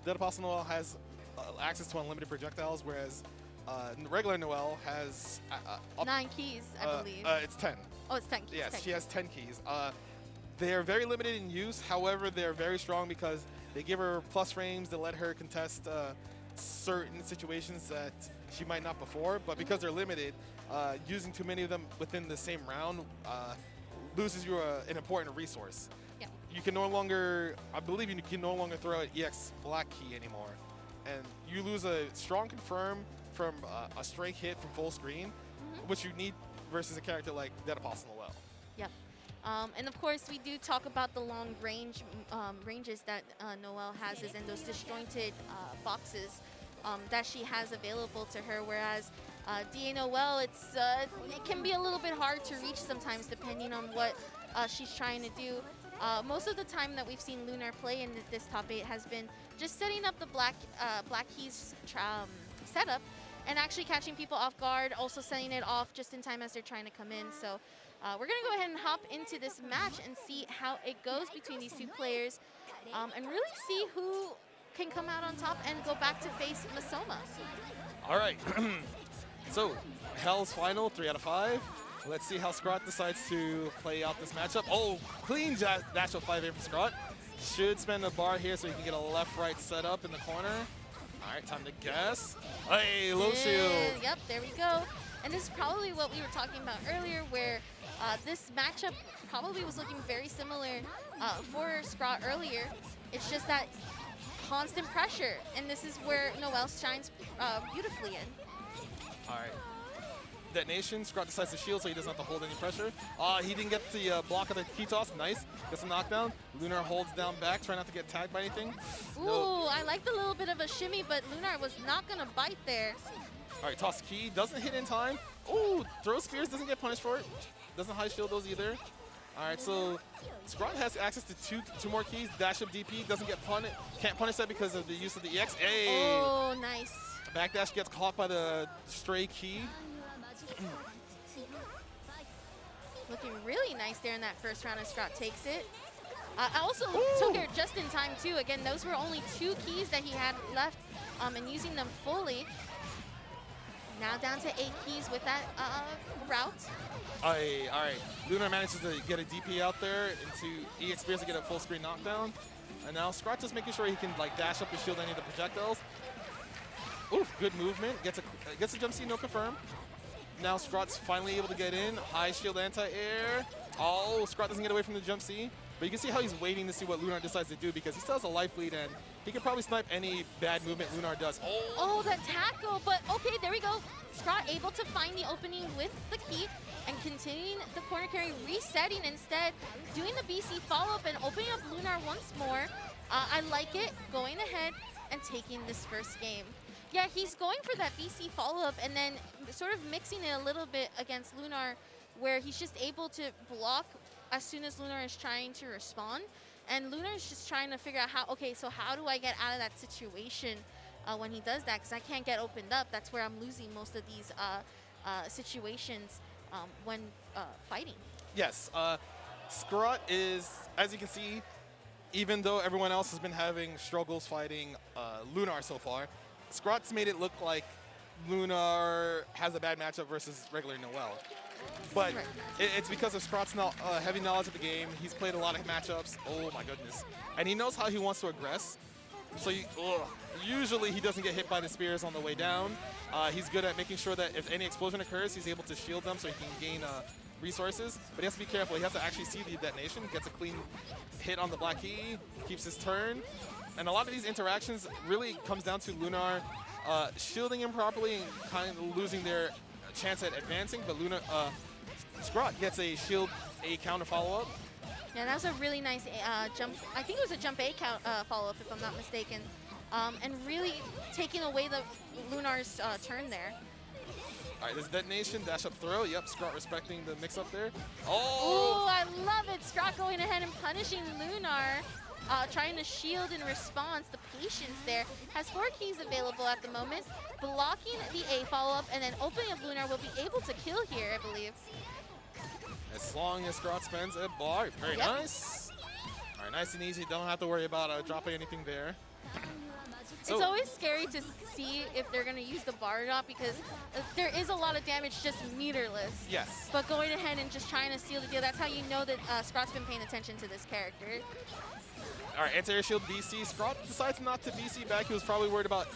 Dead Apostle Noel has access to unlimited projectiles, whereas regular Noel has 9 keys, I believe. It's 10. Oh, it's 10 keys. Yes, 10 she has 10 keys. They're very limited in use. However, they're very strong because they give her plus frames to let her contest certain situations that she might not before. But because they're limited, using too many of them within the same round loses you an important resource. Yeah. You can no longer, I believe you can no longer throw an EX black key anymore. And you lose a strong confirm from a straight hit from full screen, which you need versus a character like Dead Apostle Noel. Yep. And of course, we do talk about the long range ranges that Noelle has in those disjointed boxes that she has available to her, whereas DA Noelle, it can be a little bit hard to reach sometimes depending on what she's trying to do. Most of the time that we've seen LUNAR play in this top 8 has been just setting up the black keys setup and actually catching people off guard, also setting it off just in time as they're trying to come in. So we're going to go ahead and hop into this match and see how it goes between these two players and really see who can come out on top and go back to face Masoma. All right. So, Hell's final, 3 out of 5. Let's see how Scrot decides to play out this matchup. Oh, clean dash of 5A from Scrot. Should spend a bar here so he can get a left-right setup in the corner. All right, time to guess. Hey, low shield. Yep, there we go. And this is probably what we were talking about earlier, where this matchup probably was looking very similar for Scrot earlier. It's just that constant pressure, and this is where Noelle shines beautifully in. All right. Detonation, Scrot decides to shield so he doesn't have to hold any pressure. He didn't get the block of the key toss. Nice. Gets a knockdown. LUNAR holds down back, trying not to get tagged by anything. Ooh, no. I liked a little bit of a shimmy, but LUNAR was not going to bite there. All right, toss key. Doesn't hit in time. Ooh, throw spears. Doesn't get punished for it. Doesn't high shield those either. All right, so Scrot has access to two more keys. Dash up DP. Doesn't get punished. Can't punish that because of the use of the EX. Hey. Oh, nice. Backdash gets caught by the stray key. Looking really nice there in that first round as Scrot takes it. I also took it just in time too. Again, those were only 2 keys that he had left and using them fully. Now down to 8 keys with that route. All right. LUNAR manages to get a DP out there into EX Spears to get a full screen knockdown. And now Scrot just making sure he can like dash up and shield any of the projectiles. Oof, good movement. Gets a jump C, no confirm. Now Scrot's finally able to get in. High shield anti-air. Oh, Scrot doesn't get away from the jump C. But you can see how he's waiting to see what LUNAR decides to do because he still has a life lead and he can probably snipe any bad movement LUNAR does. Oh, that tackle, but okay, there we go. Scrot able to find the opening with the key and continuing the corner carry, resetting instead, doing the BC follow-up and opening up LUNAR once more. I like it, going ahead and taking this first game. Yeah, he's going for that BC follow-up and then sort of mixing it a little bit against LUNAR where he's just able to block as soon as LUNAR is trying to respond. And LUNAR is just trying to figure out how, okay, so how do I get out of that situation when he does that? Because I can't get opened up. That's where I'm losing most of these situations when fighting. Yes, Scrot is, as you can see, even though everyone else has been having struggles fighting LUNAR so far, Scrot's made it look like LUNAR has a bad matchup versus regular Noelle. But it's because of Scrot's heavy knowledge of the game. He's played a lot of matchups. Oh my goodness. And he knows how he wants to aggress. So usually he doesn't get hit by the spears on the way down. He's good at making sure that if any explosion occurs, he's able to shield them so he can gain resources. But he has to be careful. He has to actually see the detonation, gets a clean hit on the black key, keeps his turn. And a lot of these interactions really comes down to LUNAR shielding him properly and kind of losing their chance at advancing. But Scrot gets a shield A counter follow-up. Yeah, that was a really nice jump. I think it was a jump A follow-up, if I'm not mistaken. And really taking away the LUNAR's turn there. All right, this detonation, dash up throw. Yep, Scrot respecting the mix-up there. Oh, I love it. Scrot going ahead and punishing LUNAR. Trying to shield in response. The patience there. Has 4 keys available at the moment. Blocking the A follow-up and then opening up LUNAR will be able to kill here, I believe. As long as Scrot spends a bar. Very nice. All right, nice and easy. Don't have to worry about dropping anything there. So, It's always scary to see if they're going to use the bar or not because there is a lot of damage just meterless. yes. But going ahead and just trying to seal the deal, that's how you know that Scrawt's been paying attention to this character. All right, anti-air shield BC. Scrawt decides not to BC back. He was probably worried about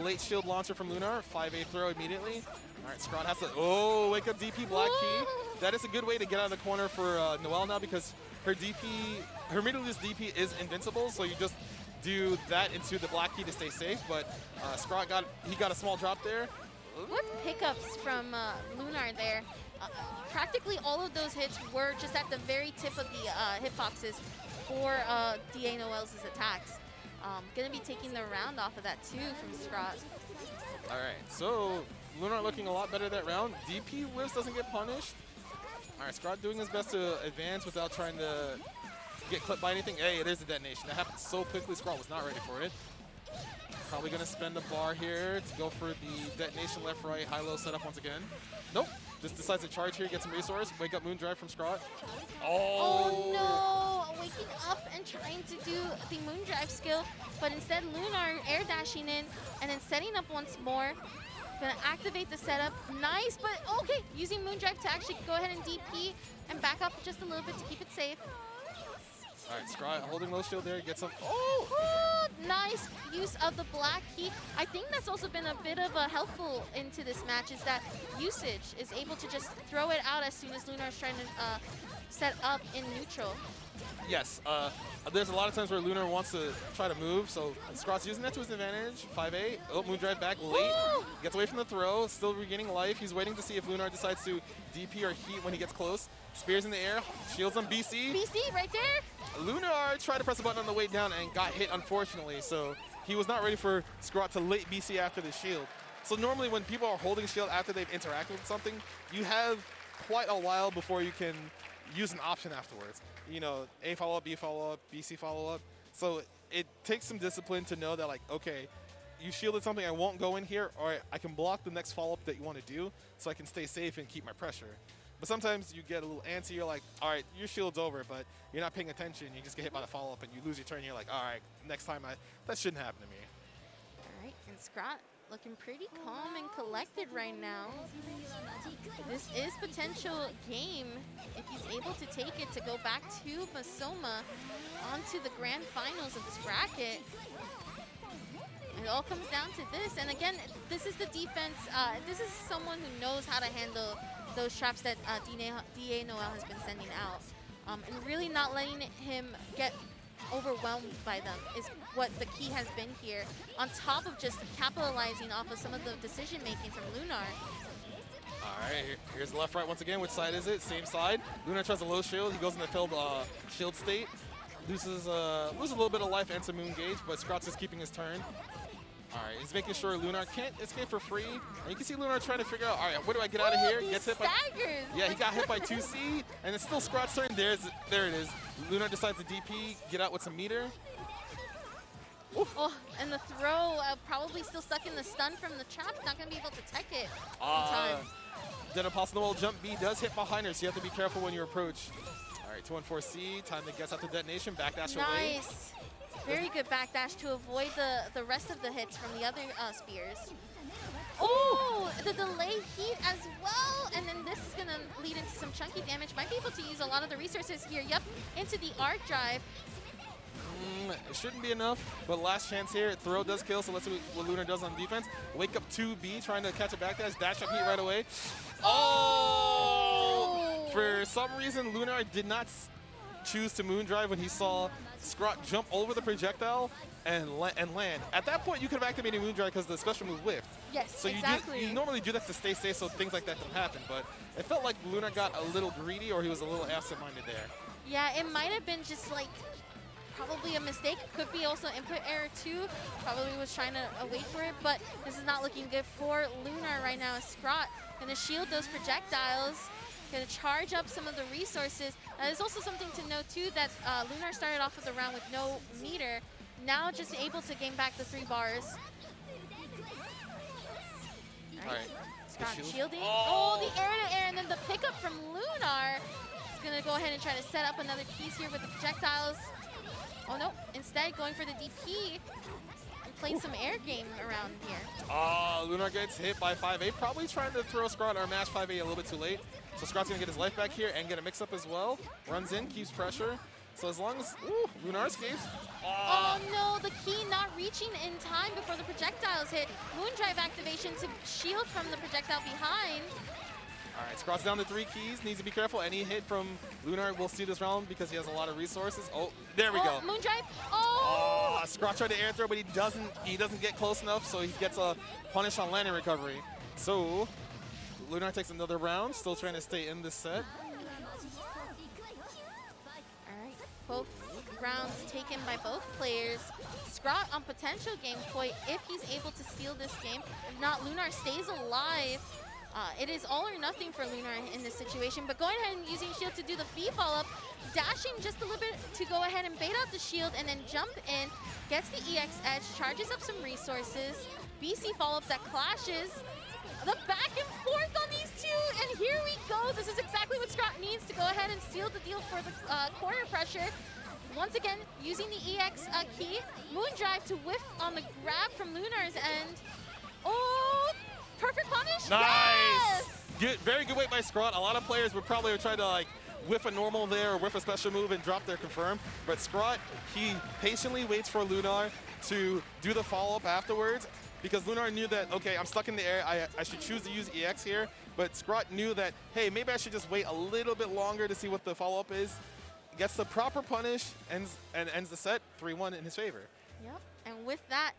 late shield launcher from Lunar. 5A throw immediately. All right, Scrawt has to, wake up DP Black Key. That is a good way to get out of the corner for Noelle now because her meterless DP is invincible, so you just do that into the Black Key to stay safe, but Scrawt got a small drop there. What pickups from LUNAR there. Practically all of those hits were just at the very tip of the hitboxes for DA Noelle's attacks. Gonna be taking the round off of that too from Scrawt. All right, so LUNAR looking a lot better that round. DP whiffs doesn't get punished. All right, Scrawt doing his best to advance without trying to get clipped by anything. Hey, it is a detonation. That happened so quickly, Scrawt was not ready for it. Probably gonna spend the bar here to go for the detonation left, right, high-low setup once again. Nope, just decides to charge here, get some resource. Wake up Moondrive from Scrawt. Oh no, waking up and trying to do the Moondrive skill, but instead LUNAR air dashing in and then setting up once more. Gonna activate the setup. Nice, but okay, using Moondrive to actually go ahead and DP and back up just a little bit to keep it safe. All right, Scrawt holding low shield there, gets some. Nice use of the Black Key. I think that's also been a bit of a helpful into this match is that usage is able to just throw it out as soon as LUNAR is trying to set up in neutral. Yes, there's a lot of times where LUNAR wants to try to move, so Scrawt's using that to his advantage. 5A, Moondrive back late, gets away from the throw, still regaining life. He's waiting to see if LUNAR decides to DP or heat when he gets close. Spears in the air, shields on BC. BC right there. LUNAR tried to press a button on the way down and got hit, unfortunately, so he was not ready for Scrawt to late BC after the shield. So normally when people are holding shield after they've interacted with something, you have quite a while before you can use an option afterwards. You know, A follow-up, B follow-up, BC follow-up. So it takes some discipline to know that, like, okay, you shielded something, I won't go in here, or I can block the next follow-up that you want to do so I can stay safe and keep my pressure. But sometimes you get a little antsy, you're like, all right, your shield's over, but you're not paying attention, you just get hit by the follow-up and you lose your turn, you're like, all right, next time, that shouldn't happen to me. All right, and Scrawt looking pretty calm and collected right now. This is potential game if he's able to take it to go back to Masoma onto the grand finals of this bracket. It all comes down to this, and again, this is the defense. This is someone who knows how to handle those traps that DA Noelle has been sending out, and really not letting him get overwhelmed by them is what the key has been here, on top of just capitalizing off of some of the decision making from LUNAR. All right, here's the left right once again. Which side is it? Same side. LUNAR tries a low shield. He goes in the filled shield state. Loses a little bit of life and some moon gauge, but Scrawt's just keeping his turn. All right, he's making sure LUNAR can't escape for free. And you can see LUNAR trying to figure out, all right, where do I get out of here? He Gets hit by. Yeah, he got hit by 2C, and it's still Scrawt's turn. There it is. LUNAR decides to DP, get out with some meter. Oof. Oh, and the throw probably still stuck in the stun from the trap. Not going to be able to tech it in time. Then a possible jump B does hit behind her, so you have to be careful when you approach. All right, 214C, time to guess out the detonation, backdash away. Nice. Very good backdash to avoid the rest of the hits from the other spears. Oh, the delay heat as well. And then this is going to lead into some chunky damage. Might be able to use a lot of the resources here. Yep, into the arc drive. It shouldn't be enough, but last chance here. Throw does kill, so let's see what LUNAR does on defense. Wake up 2B, trying to catch a backdash, dash up heat right away. Oh! For some reason, LUNAR did not choose to Moondrive when he saw Scrawt jump over the projectile and land. At that point, you could have activated Moondrive because the special move whiffed. Yes, so exactly. You normally do that to stay safe so things like that don't happen, but it felt like LUNAR got a little greedy or he was a little absent-minded there. Yeah, it might have been just like probably a mistake. Could be also input error too. Probably was trying to wait for it, but this is not looking good for LUNAR right now. Scrawt gonna shield those projectiles. Gonna charge up some of the resources. There's also something to note too that LUNAR started off with the round with no meter. Now just able to gain back the 3 bars. All right. Scrawt shielding. Oh, the air to air, and then the pickup from LUNAR. He's gonna go ahead and try to set up another piece here with the projectiles. Oh no, instead going for the DP and playing some air game around here. Lunar gets hit by 5A, probably trying to throw Scrawt or mash 5A a little bit too late. So Scrawt's gonna get his life back here and get a mix-up as well. Runs in, keeps pressure. So as long as, Lunar escapes. Oh no, the key not reaching in time before the projectiles hit. Moondrive activation to shield from the projectile behind. All right, Scrawt's down to 3 keys, needs to be careful. Any hit from Lunar will see this round because he has a lot of resources. Oh, there we go. Moondrive, oh! Scrawt tried to air throw, but he doesn't get close enough, so he gets a punish on landing recovery. So, Lunar takes another round, still trying to stay in this set. Both rounds taken by both players. Scrawt on potential game point if he's able to steal this game. If not, Lunar stays alive. It is all or nothing for Lunar in this situation, but going ahead and using shield to do the fee follow-up, dashing just a little bit to go ahead and bait out the shield and then jump in, gets the EX edge, charges up some resources, BC follow-up that clashes. The back and forth on these two, and here we go. This is exactly what Scrawt needs to go ahead and seal the deal for the corner pressure. Once again, using the EX key, Moondrive to whiff on the grab from Lunar's end. Oh, perfect punish. Nice. Yes! Very good weight by Scrawt. A lot of players would probably try to like whiff a normal there or whiff a special move and drop their confirm. But Scrawt, he patiently waits for Lunar to do the follow-up afterwards, because Lunar knew that, okay, I'm stuck in the air, I should choose to use EX here, but Scrawt knew that, hey, maybe I should just wait a little bit longer to see what the follow-up is. Gets the proper punish, ends the set 3-1 in his favor. Yep, and with that,